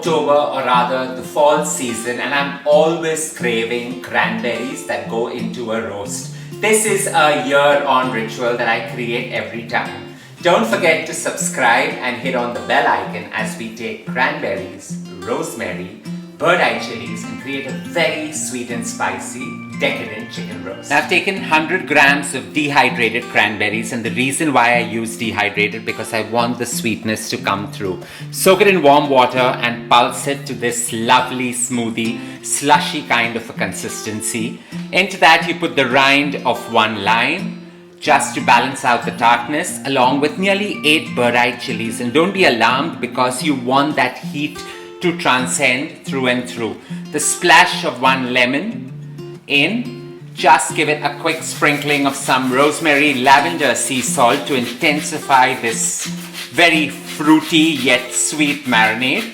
October, or rather the fall season, and I'm always craving cranberries that go into a roast. This is a year-on ritual that I create every time. Don't forget to subscribe and hit on the bell icon as we take cranberries, rosemary, bird-eye chilies and create a very sweet and spicy, decadent chicken roast. I've taken 100 grams of dehydrated cranberries, and the reason why I use dehydrated because I want the sweetness to come through. Soak it in warm water and pulse it to this lovely smoothie, slushy kind of a consistency. Into that you put the rind of 1 lime, just to balance out the tartness, along with nearly 8 bird-eye chilies. And don't be alarmed because you want that heat to transcend through and through. The splash of 1 lemon in, just give it a quick sprinkling of some rosemary lavender sea salt to intensify this very fruity yet sweet marinade.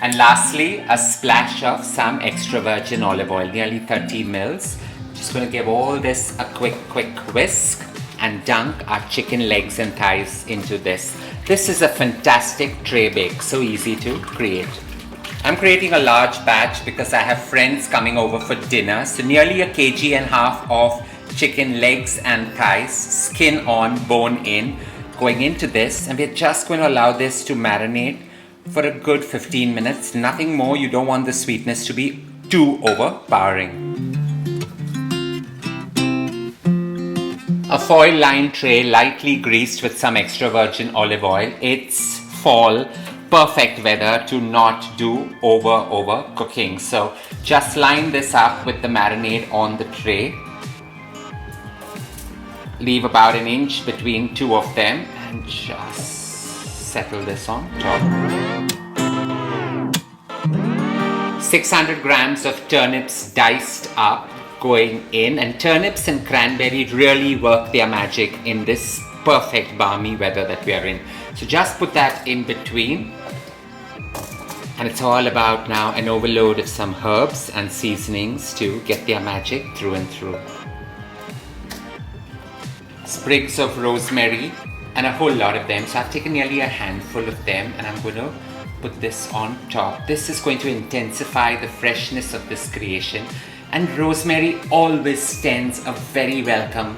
And lastly, a splash of some extra virgin olive oil, nearly 30 mils. Just going to give all this a quick whisk and dunk our chicken legs and thighs into this. This is a fantastic tray bake, so easy to create. I'm creating a large batch because I have friends coming over for dinner, so nearly 1.5 kg of chicken legs and thighs, skin on, bone in, going into this, and we're just going to allow this to marinate for a good 15 minutes. Nothing more. You don't want the sweetness to be too overpowering. A foil-lined tray lightly greased with some extra virgin olive oil. It's fall, perfect weather to not do over cooking. So just line this up with the marinade on the tray. Leave about 1 inch between 2 of them and just settle this on top. 600 grams of turnips diced up going in, and turnips and cranberry really work their magic in this perfect balmy weather that we are in. So just put that in between, and it's all about now an overload of some herbs and seasonings to get their magic through and through. Sprigs of rosemary and a whole lot of them. So I've taken nearly a handful of them and I'm going to put this on top. This is going to intensify the freshness of this creation. And rosemary always tends a very welcome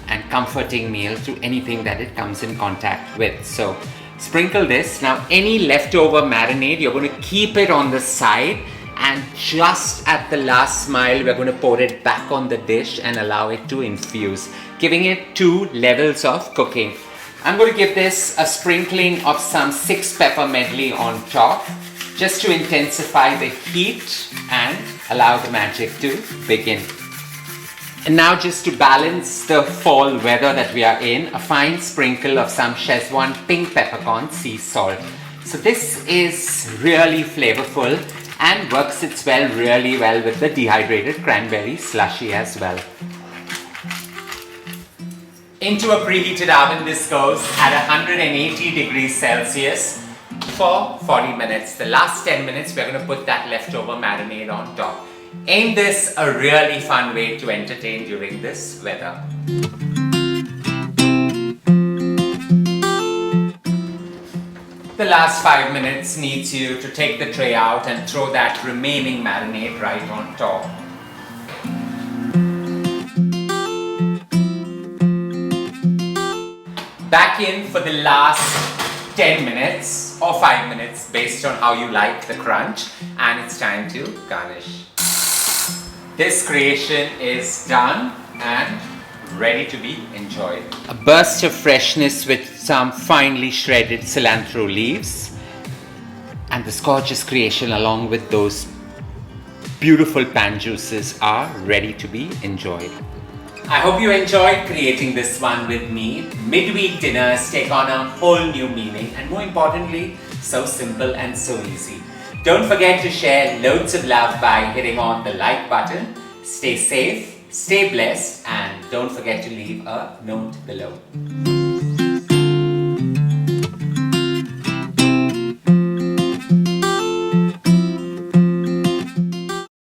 and comforting meal to anything that it comes in contact with. So sprinkle this. Now any leftover marinade, you're going to keep it on the side, and just at the last smile, we're going to pour it back on the dish and allow it to infuse, giving it 2 levels of cooking. I'm going to give this a sprinkling of some 6 pepper medley on top, just to intensify the heat and allow the magic to begin. And now, just to balance the fall weather that we are in, a fine sprinkle of some Szechuan pink peppercorn sea salt. So this is really flavorful and works its really well with the dehydrated cranberry slushy as well. Into a preheated oven this goes at 180 degrees Celsius for 40 minutes. The last 10 minutes we're going to put that leftover marinade on top. Ain't this a really fun way to entertain during this weather? The last 5 minutes needs you to take the tray out and throw that remaining marinade right on top. Back in for the last 10 minutes or 5 minutes based on how you like the crunch, and it's time to garnish. This creation is done and ready to be enjoyed. A burst of freshness with some finely shredded cilantro leaves, and this gorgeous creation along with those beautiful pan juices are ready to be enjoyed. I hope you enjoyed creating this one with me. Midweek dinners take on a whole new meaning, and more importantly, so simple and so easy. Don't forget to share loads of love by hitting on the like button. Stay safe, stay blessed, and don't forget to leave a note below.